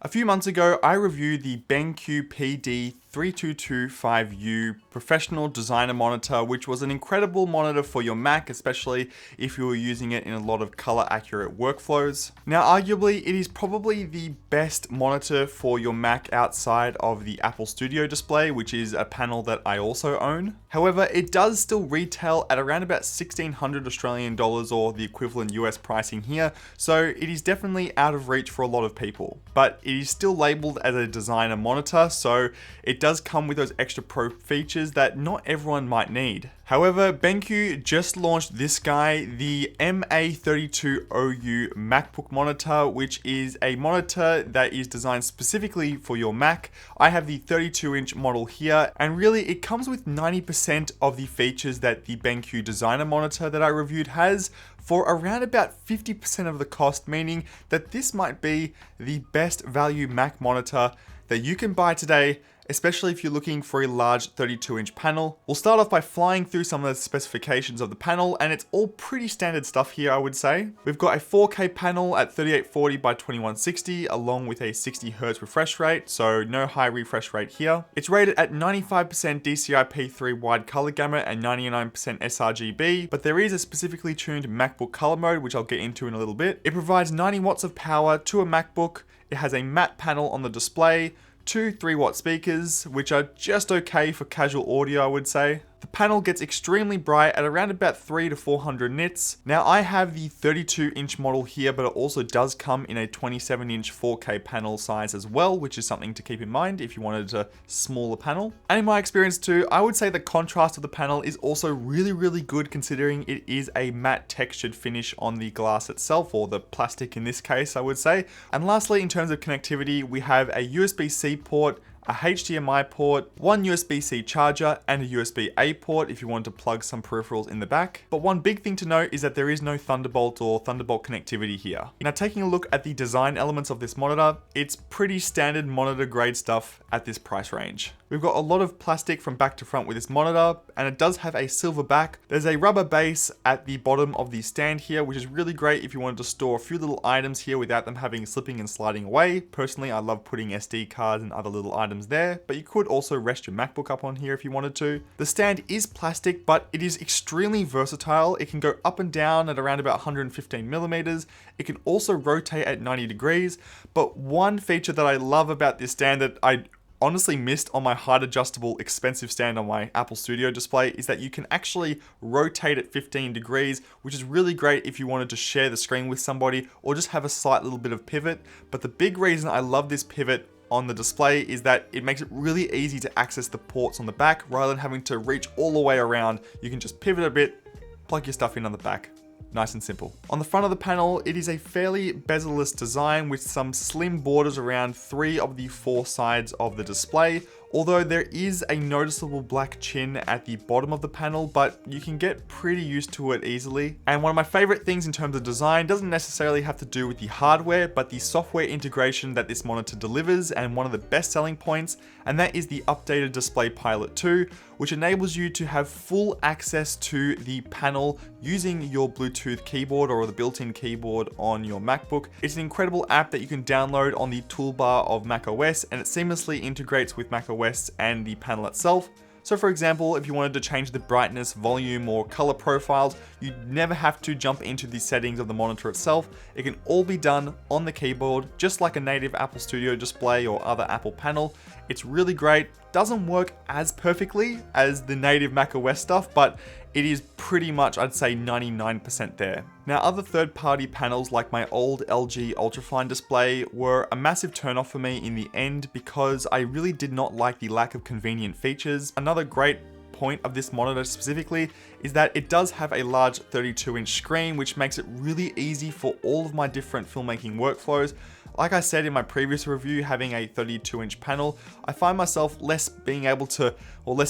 A few months ago, I reviewed the BenQ PD3225U professional designer monitor, which was an incredible monitor for your Mac, especially if you were using it in a lot of color accurate workflows. Now, arguably, it is probably the best monitor for your Mac outside of the Apple Studio display, which is a panel that I also own. However, it does still retail at around about 1,600 Australian dollars or the equivalent US pricing here, so it is definitely out of reach for a lot of people. But it is still labeled as a designer monitor, so it does come with those extra pro features that not everyone might need. However, BenQ just launched this guy, the MA320U MacBook monitor, which is a monitor that is designed specifically for your Mac. I have the 32-inch model here, and really it comes with 90% of the features that the BenQ designer monitor that I reviewed has, for around about 50% of the cost, meaning that this might be the best value Mac monitor that you can buy today, especially if you're looking for a large 32-inch panel. We'll start off by flying through some of the specifications of the panel, and it's all pretty standard stuff here, I would say. We've got a 4K panel at 3840 by 2160, along with a 60 Hz refresh rate, so no high refresh rate here. It's rated at 95% DCI-P3 wide color gamut and 99% sRGB, but there is a specifically tuned MacBook color mode, which I'll get into in a little bit. It provides 90 watts of power to a MacBook. It has a matte panel on the display, two 3-watt speakers, which are just okay for casual audio, I would say. The panel gets extremely bright at around about 300 to 400 nits. Now, I have the 32-inch model here, but it also does come in a 27-inch 4K panel size as well, which is something to keep in mind if you wanted a smaller panel. And in my experience too, I would say the contrast of the panel is also really good, considering it is a matte textured finish on the glass itself, or the plastic in this case, I would say. And lastly, in terms of connectivity, we have a USB-C port, a HDMI port, one USB-C charger, and a USB-A port if you want to plug some peripherals in the back. But one big thing to note is that there is no Thunderbolt or Thunderbolt connectivity here. Now, taking a look at the design elements of this monitor, it's pretty standard monitor grade stuff at this price range. We've got a lot of plastic from back to front with this monitor, and it does have a silver back. There's a rubber base at the bottom of the stand here, which is really great if you wanted to store a few little items here without them having slipping and sliding away. Personally, I love putting SD cards and other little items there, but you could also rest your MacBook up on here if you wanted to. The stand is plastic, but it is extremely versatile. It can go up and down at around about 115 millimeters. It can also rotate at 90 degrees, but one feature that I love about this stand that I honestly missed on my height adjustable expensive stand on my Apple Studio display is that you can actually rotate at 15 degrees, which is really great if you wanted to share the screen with somebody or just have a slight little bit of pivot. But the big reason I love this pivot on the display is that it makes it really easy to access the ports on the back rather than having to reach all the way around. You can just pivot a bit, plug your stuff in on the back. Nice and simple. On the front of the panel, it is a fairly bezel-less design with some slim borders around 3 of the 4 sides of the display, although there is a noticeable black chin at the bottom of the panel, but you can get pretty used to it easily. And one of my favorite things in terms of design doesn't necessarily have to do with the hardware, but the software integration that this monitor delivers, and one of the best selling points, and that is the updated Display Pilot 2, which enables you to have full access to the panel using your Bluetooth keyboard or the built-in keyboard on your MacBook. It's an incredible app that you can download on the toolbar of macOS, and it seamlessly integrates with macOS and the panel itself. So for example, if you wanted to change the brightness, volume, or color profiles, you'd never have to jump into the settings of the monitor itself. It can all be done on the keyboard, just like a native Apple Studio display or other Apple panel. It's really great. Doesn't work as perfectly as the native macOS stuff, but it is pretty much, I'd say, 99% there. Now, other third-party panels like my old LG Ultrafine display were a massive turnoff for me in the end because I really did not like the lack of convenient features. Another great point of this monitor specifically is that it does have a large 32-inch screen, which makes it really easy for all of my different filmmaking workflows. Like I said in my previous review, having a 32-inch panel, I find myself less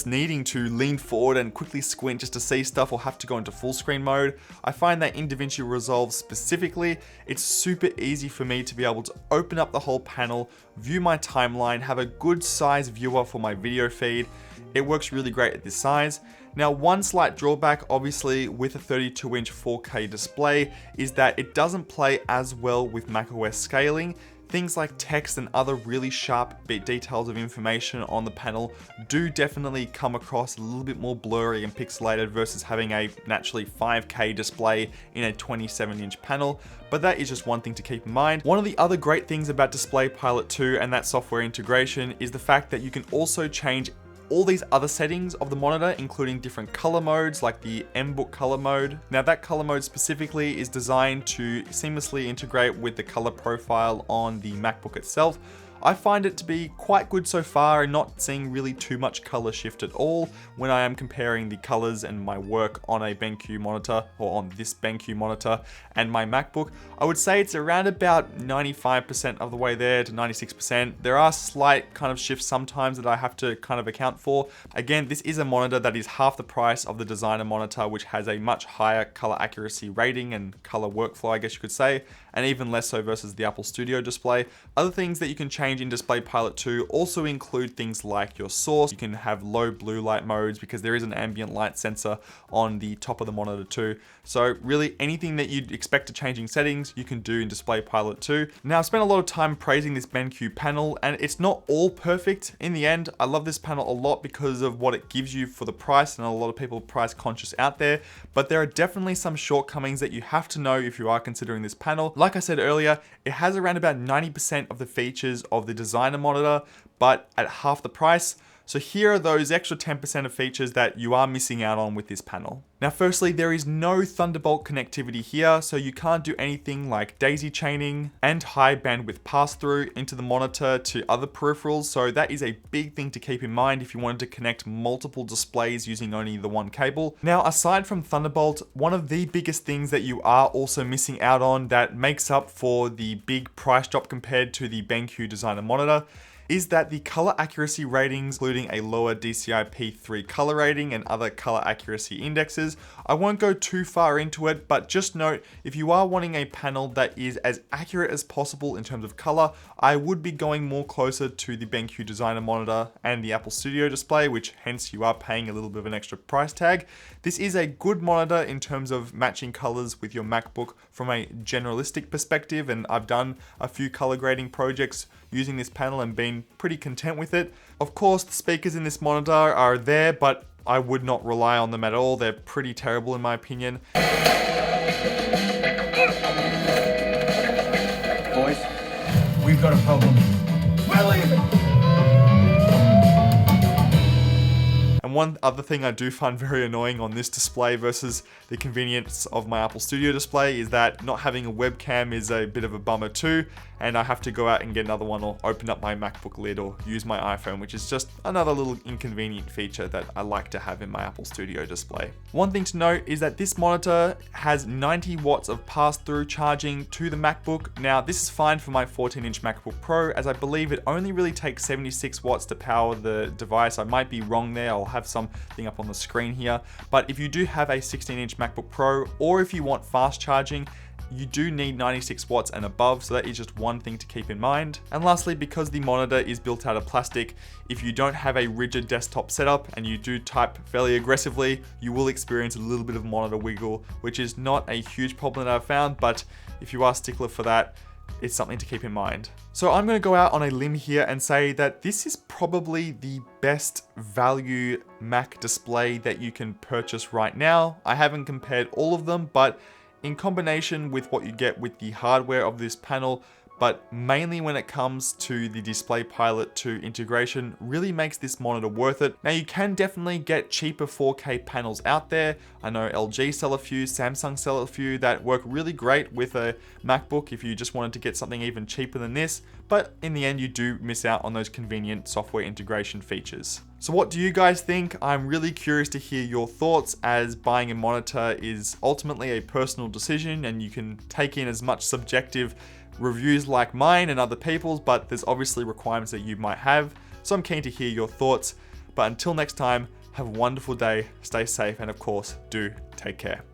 needing to lean forward and quickly squint just to see stuff or have to go into full screen mode. I find that in DaVinci Resolve specifically, it's super easy for me to be able to open up the whole panel, view my timeline, have a good size viewer for my video feed. It works really great at this size. Now, one slight drawback, obviously, with a 32-inch 4K display is that it doesn't play as well with macOS scaling. things like text and other really sharp details of information on the panel do definitely come across a little bit more blurry and pixelated versus having a naturally 5K display in a 27-inch panel, but that is just one thing to keep in mind. One of the other great things about Display Pilot 2 and that software integration is the fact that you can also change all these other settings of the monitor, including different color modes like the MBook color mode. Now that color mode specifically is designed to seamlessly integrate with the color profile on the MacBook itself. I find it to be quite good so far and not seeing really too much color shift at all when I am comparing the colors and my work on a BenQ monitor, or on this BenQ monitor and my MacBook. I would say it's around about 95% of the way there to 96%. There are slight kind of shifts sometimes that I have to kind of account for. Again, this is a monitor that is half the price of the designer monitor, which has a much higher color accuracy rating and color workflow, I guess you could say, and even less so versus the Apple Studio display. Other things that you can change in Display Pilot 2 also include things like your source. You can have low blue light modes because there is an ambient light sensor on the top of the monitor too. So really anything that you'd expect to change in settings, you can do in Display Pilot 2. Now I've spent a lot of time praising this BenQ panel and it's not all perfect in the end. I love this panel a lot because of what it gives you for the price, and a lot of people price conscious out there, but there are definitely some shortcomings that you have to know if you are considering this panel. Like I said earlier, it has around about 90% of the features of the designer monitor, but at half the price. So here are those extra 10% of features that you are missing out on with this panel. Now firstly, there is no Thunderbolt connectivity here, so you can't do anything like daisy chaining and high bandwidth pass-through into the monitor to other peripherals, so that is a big thing to keep in mind if you wanted to connect multiple displays using only the one cable. Now aside from Thunderbolt, one of the biggest things that you are also missing out on that makes up for the big price drop compared to the BenQ designer monitor is that the color accuracy ratings, including a lower DCI P3 color rating and other color accuracy indexes. I won't go too far into it, but just note, if you are wanting a panel that is as accurate as possible in terms of color, I would be going more closer to the BenQ designer monitor and the Apple Studio display, which hence you are paying a little bit of an extra price tag. This is a good monitor in terms of matching colors with your MacBook from a generalistic perspective, and I've done a few color grading projects using this panel and been pretty content with it. Of course, the speakers in this monitor are there, but I would not rely on them at all. They're pretty terrible in my opinion. Boys, we've got a problem. We're leaving. And one other thing I do find very annoying on this display versus the convenience of my Apple Studio display is that not having a webcam is a bit of a bummer too, and I have to go out and get another one or open up my MacBook lid or use my iPhone, which is just another little inconvenient feature that I like to have in my Apple Studio display. One thing to note is that this monitor has 90 watts of pass-through charging to the MacBook. Now this is fine for my 14-inch MacBook Pro, as I believe it only really takes 76 watts to power the device. I might be wrong there, I'll have something up on the screen here, but if you do have a 16-inch MacBook Pro, or if you want fast charging, you do need 96 watts and above, so that is just one thing to keep in mind. And lastly, because the monitor is built out of plastic, if you don't have a rigid desktop setup and you do type fairly aggressively, you will experience a little bit of monitor wiggle, which is not a huge problem that I've found, but if you are a stickler for that, it's something to keep in mind. So I'm going to go out on a limb here and say that this is probably the best value Mac display that you can purchase right now. I haven't compared all of them, but in combination with what you get with the hardware of this panel, but mainly when it comes to the Display Pilot 2 integration, really makes this monitor worth it. Now you can definitely get cheaper 4K panels out there. I know LG sell a few, Samsung sell a few that work really great with a MacBook if you just wanted to get something even cheaper than this, but in the end you do miss out on those convenient software integration features. So what do you guys think? I'm really curious to hear your thoughts, as buying a monitor is ultimately a personal decision and you can take in as much subjective reviews like mine and other people's, but there's obviously requirements that you might have. So I'm keen to hear your thoughts. But until next time, have a wonderful day, stay safe, and of course, do take care.